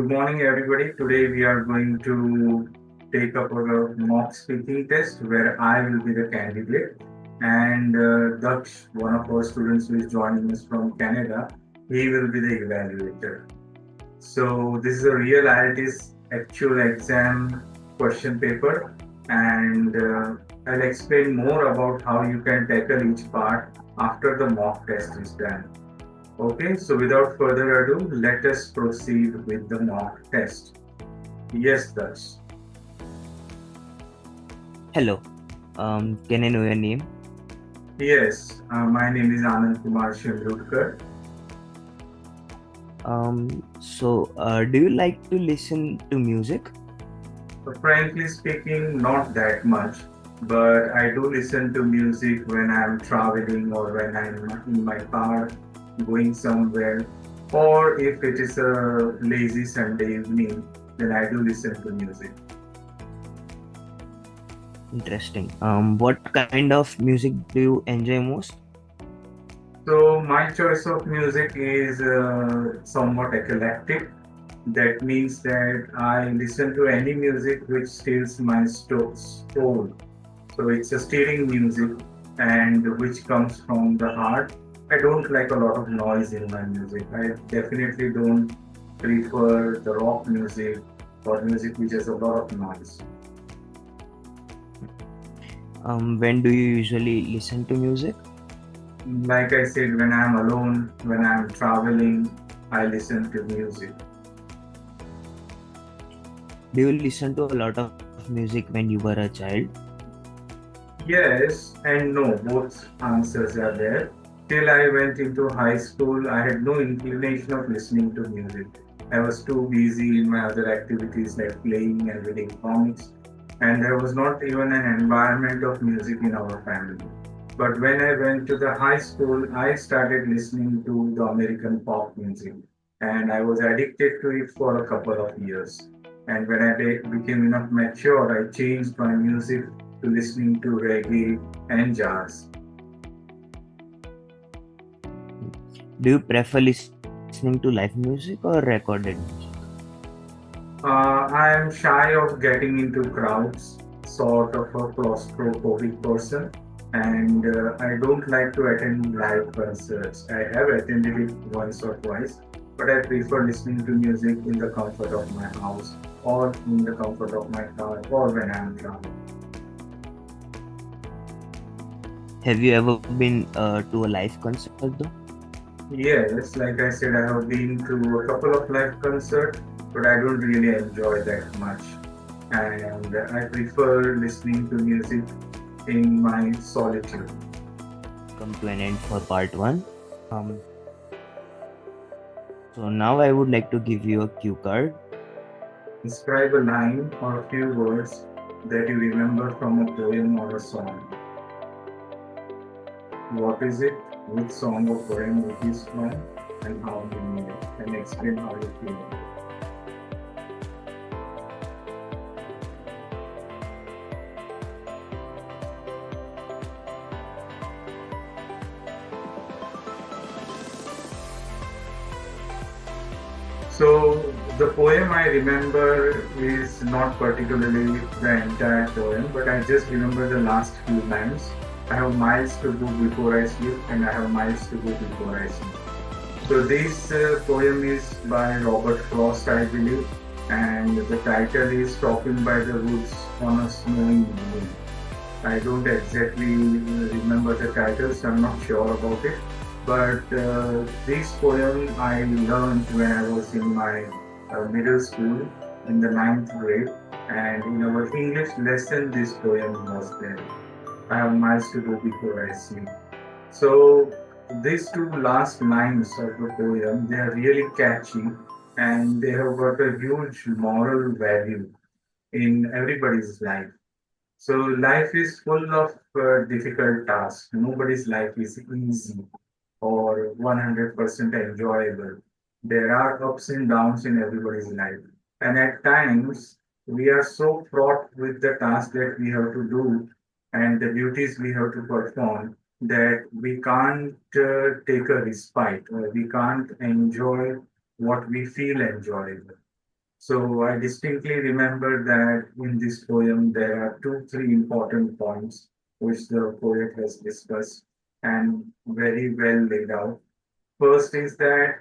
Good morning, everybody. Today we are going to take up a mock speaking test where I will be the candidate and Daksh, one of our students who is joining us from Canada, he will be the evaluator. So this is a real IELTS actual exam question paper, and I'll explain more about how you can tackle each part after the mock test is done. Okay, so without further ado, let us proceed with the mock test. Yes, Dash. Hello. Can I know your name? Yes, my name is Anand Kumar Shimrudkar. Do you like to listen to music? Frankly speaking, not that much, but I do listen to music when I'm traveling or when I'm in my car going somewhere, or if it is a lazy Sunday evening, then I do listen to music. Interesting. What kind of music do you enjoy most? So my choice of music is somewhat eclectic. That means that I listen to any music which steals my soul. So it's a stealing music and which comes from the heart. I don't like a lot of noise in my music. I definitely don't prefer the rock music or music which has a lot of noise. When do you usually listen to music? Like I said, when I'm alone, when I'm traveling, I listen to music. Do you listen to a lot of music when you were a child? Yes and no, both answers are there. Till I went into high school, I had no inclination of listening to music. I was too busy in my other activities like playing and reading comics, and there was not even an environment of music in our family. But when I went to the high school, I started listening to the American pop music, and I was addicted to it for a couple of years. And when I became enough mature, I changed my music to listening to reggae and jazz. Do you prefer listening to live music or recorded music? I am shy of getting into crowds, sort of a claustrophobic person, and I don't like to attend live concerts. I have attended it once or twice, but I prefer listening to music in the comfort of my house or in the comfort of my car or when I'm traveling. Have you ever been to a live concert though? Yes, like I said, I have been to a couple of live concerts, but I don't really enjoy that much. And I prefer listening to music in my solitude. Come to an end for part one. Um, so now I would like to give you a cue card. Describe a line or a few words that you remember from a poem or a song. What is it? Which song or poem it is from? And how you mean it? And explain how you feel about it. So the poem I remember is not particularly the entire poem, but I just remember the last few lines. I have miles to go before I sleep, and I have miles to go before I sleep. So this poem is by Robert Frost, I believe, and the title is Talking by the Woods on a Snowy Moon. I don't exactly remember the title, so I'm not sure about it. But this poem I learned when I was in my middle school in the ninth grade, and in our English lesson, this poem was there. I have miles to go before I sleep. So these two last lines of the poem, they are really catchy, and they have got a huge moral value in everybody's life. So life is full of difficult tasks. Nobody's life is easy or 100% enjoyable. There are ups and downs in everybody's life. And at times, we are so fraught with the tasks that we have to do and the duties we have to perform that we can't take a respite or we can't enjoy what we feel enjoyable. So I distinctly remember that in this poem there are two, three important points which the poet has discussed and very well laid out. First is that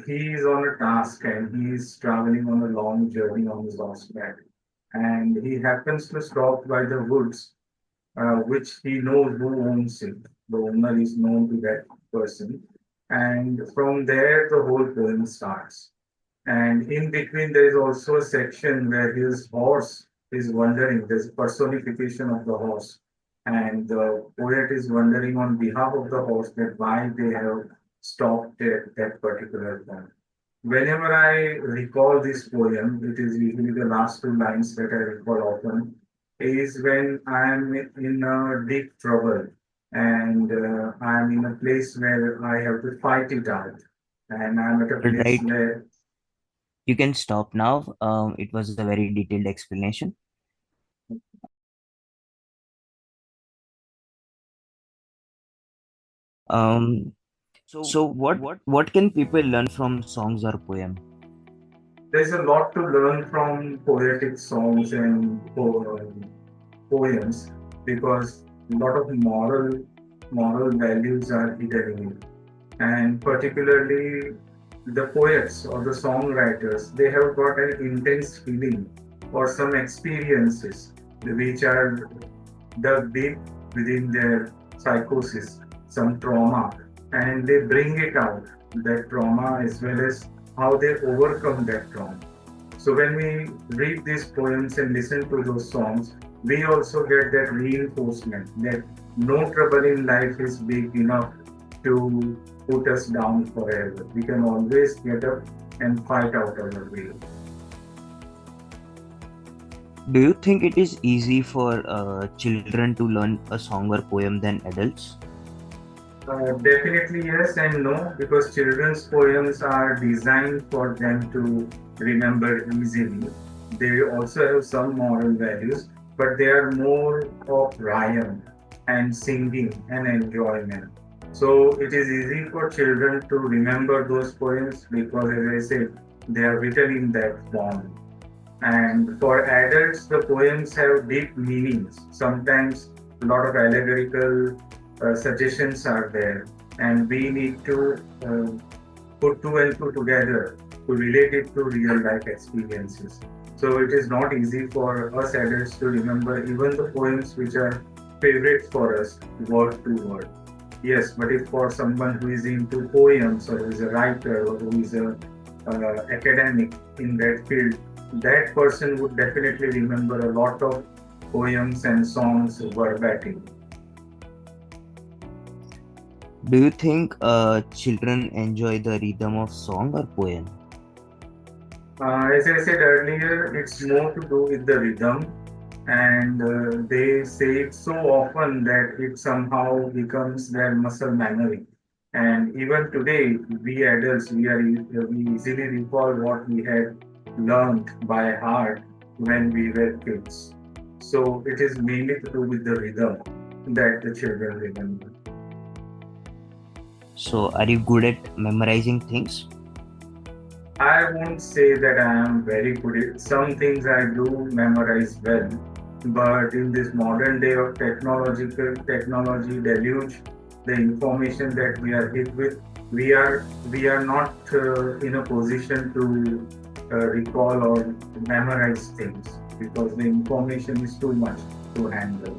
he is on a task and he is traveling on a long journey on his horseback. And he happens to stop by the woods, which he knows who owns it. The owner is known to that person. And from there, the whole poem starts. And in between, there is also a section where his horse is wandering. There's a personification of the horse. And the poet is wondering on behalf of the horse that why they have stopped at that particular point. Whenever I recall this poem, it is usually the last two lines that I recall often, is when I am in a deep trouble and I am in a place where I have to fight it out. And I'm at a All place right, where you can stop now. It was a very detailed explanation. Um, so what can people learn from songs or poem? there's a lot to learn from poetic songs and poems because a lot of moral values are hidden in it. And particularly the poets or the songwriters, they have got an intense feeling or some experiences which are dug deep within their psychosis, some trauma, and they bring it out, that trauma as well as how they overcome that trauma. So when we read these poems and listen to those songs, we also get that reinforcement that no trouble in life is big enough to put us down forever. We can always get up and fight out our way. Do you think it is easy for children to learn a song or poem than adults? Definitely yes and no, because children's poems are designed for them to remember easily. They also have some moral values, but they are more of rhyme and singing and enjoyment. So it is easy for children to remember those poems because, as I said, they are written in that form. And for adults, the poems have deep meanings. Sometimes a lot of allegorical suggestions are there, and we need to put two and two together to relate it to real life experiences. So it is not easy for us adults to remember even the poems which are favorites for us, word to word. Yes, but if for someone who is into poems or who is a writer or who is a academic in that field, that person would definitely remember a lot of poems and songs verbatim. Do you think children enjoy the rhythm of song or poem? As I said earlier, it's more to do with the rhythm, and they say it so often that it somehow becomes their muscle memory. And even today, we adults, we easily recall what we had learned by heart when we were kids. So it is mainly to do with the rhythm that the children remember. So are you good at memorizing things? I won't say that I am very good at some things I do memorize well, but in this modern day of technology deluge, the information that we are hit with, we are not in a position to recall or memorize things because the information is too much to handle.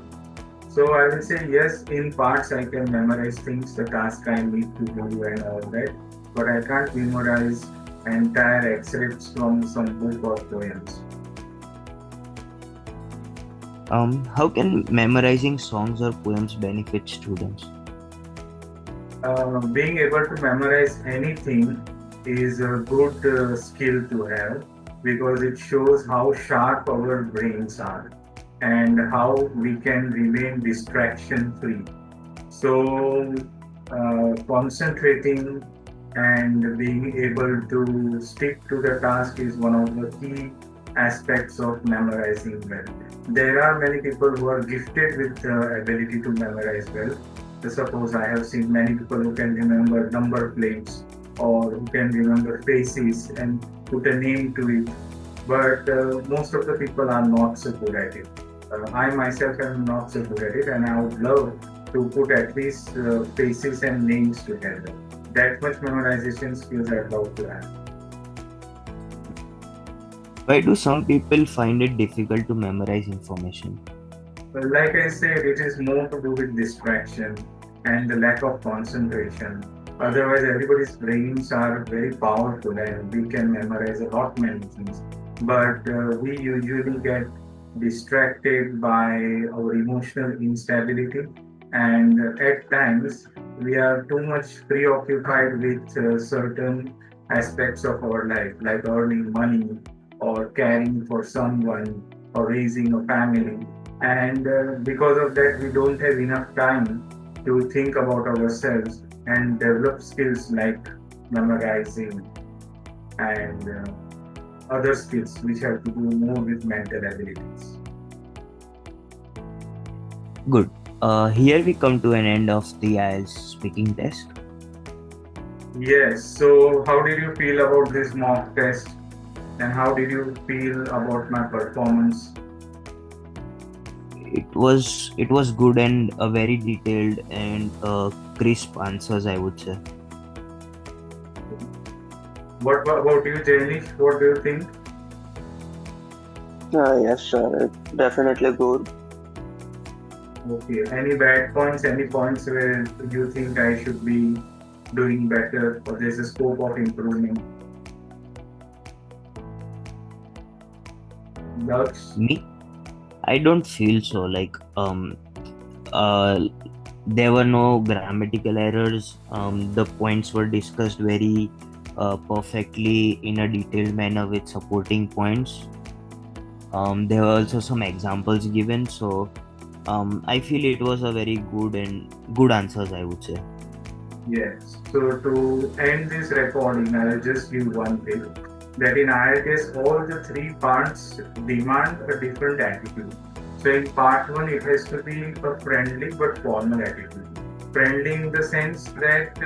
So I will say yes, in parts I can memorize things, the task I need to do and all that, but I can't memorize entire excerpts from some book or poems. How can memorizing songs or poems benefit students? Being able to memorize anything is a good skill to have because it shows how sharp our brains are and how we can remain distraction free. So, concentrating and being able to stick to the task is one of the key aspects of memorizing well. There are many people who are gifted with the ability to memorize well. So suppose I have seen many people who can remember number plates or who can remember faces and put a name to it. But most of the people are not so good at it. I myself am not so good at it, and I would love to put at least faces and names together. That much memorization skills I'd love to have. Why do some people find it difficult to memorize information? Well, like I said, it is more to do with distraction and the lack of concentration. Otherwise, everybody's brains are very powerful and we can memorize a lot many things. But we usually get distracted by our emotional instability, and at times we are too much preoccupied with certain aspects of our life, like earning money or caring for someone or raising a family, and because of that we don't have enough time to think about ourselves and develop skills like memorizing and other skills which have to do more with mental abilities. Good. Here we come to an end of the IELTS speaking test. Yes, so how did you feel about this mock test and how did you feel about my performance? It was good and a very detailed and crisp answers, I would say. What about you, Janish? What do you think? Yes, sir. It's definitely good. Okay, any bad points, any points where you think I should be doing better or there's a scope of improvement? Lux? Me, I don't feel so. Uh, there were no grammatical errors. The points were discussed very perfectly in a detailed manner with supporting points. There were also some examples given, so I feel it was a very good answers, I would say. Yes. So to end this recording, I'll just give one tip that in IELTS, all the three parts demand a different attitude. So in part one, it has to be a friendly but formal attitude. Friendly in the sense that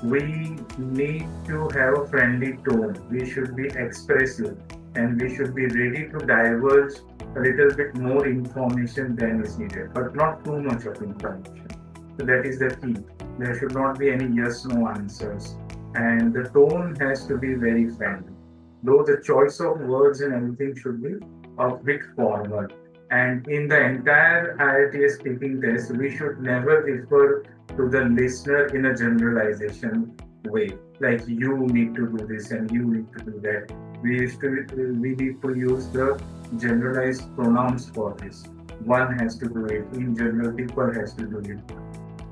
we need to have a friendly tone. We should be expressive and we should be ready to divulge a little bit more information than is needed, but not too much of information. So that is the key. There should not be any yes no answers. And the tone has to be very friendly. Though the choice of words and everything should be a bit formal. And in the entire IELTS speaking test, we should never refer to the listener in a generalization way. Like you need to do this and you need to do that. We need to use the generalized pronouns for this. One has to do it. In general, people has to do it.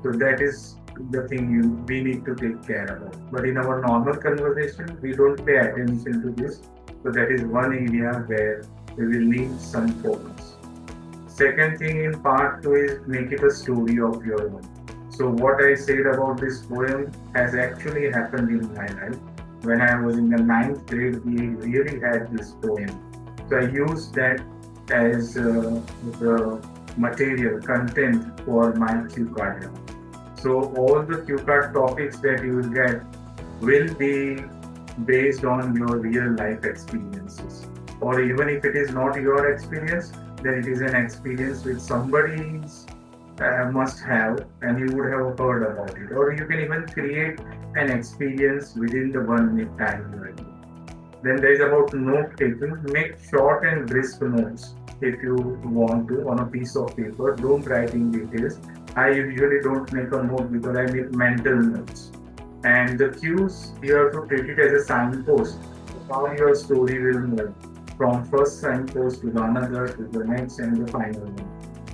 So that is the thing we need to take care about. But in our normal conversation, we don't pay attention to this. So that is one area where we will need some focus. Second thing in part two is make it a story of your own. So what I said about this poem has actually happened in my life. When I was in the ninth grade, we really had this poem. So I used that as the material content for my cue card. So all the cue card topics that you will get will be based on your real life experiences. Or even if it is not your experience, then it is an experience which somebody must have and you would have heard about it. Or you can even create an experience within the 1 minute time frame. Then there is about note taking. Make short and brisk notes if you want to on a piece of paper. Don't write in details. I usually don't make a note because I make mental notes. And the cues, you have to treat it as a signpost. How your story will move from first signpost to another, to the next, and the final one.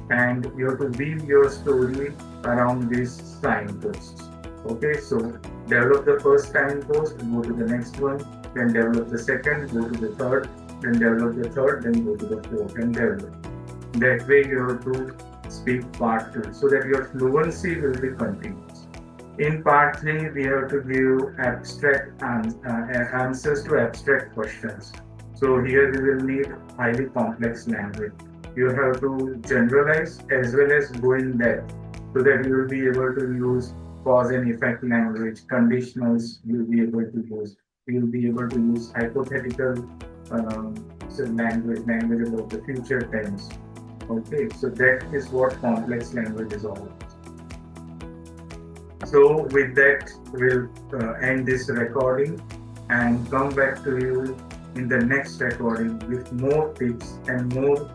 And you have to weave your story around these signposts. Okay, so develop the first signpost, go to the next one, then develop the second, go to the third, then develop the third, then go to the fourth, and develop. That way you have to speak part two so that your fluency will be continuous. In part three, we have to give abstract answers to abstract questions. So here we will need highly complex language. You have to generalize as well as go in depth so that you will be able to use cause and effect language, conditionals you'll be able to use. You'll be able to use hypothetical language about the future tense. Okay, so that is what complex language is all about. So with that, we'll end this recording and come back to you in the next recording with more tips and more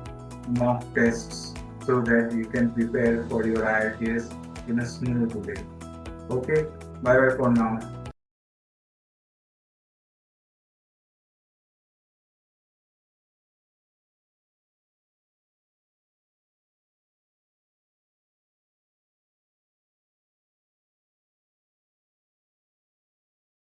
mock tests so that you can prepare for your IELTS in a smooth way. Okay, bye bye for now.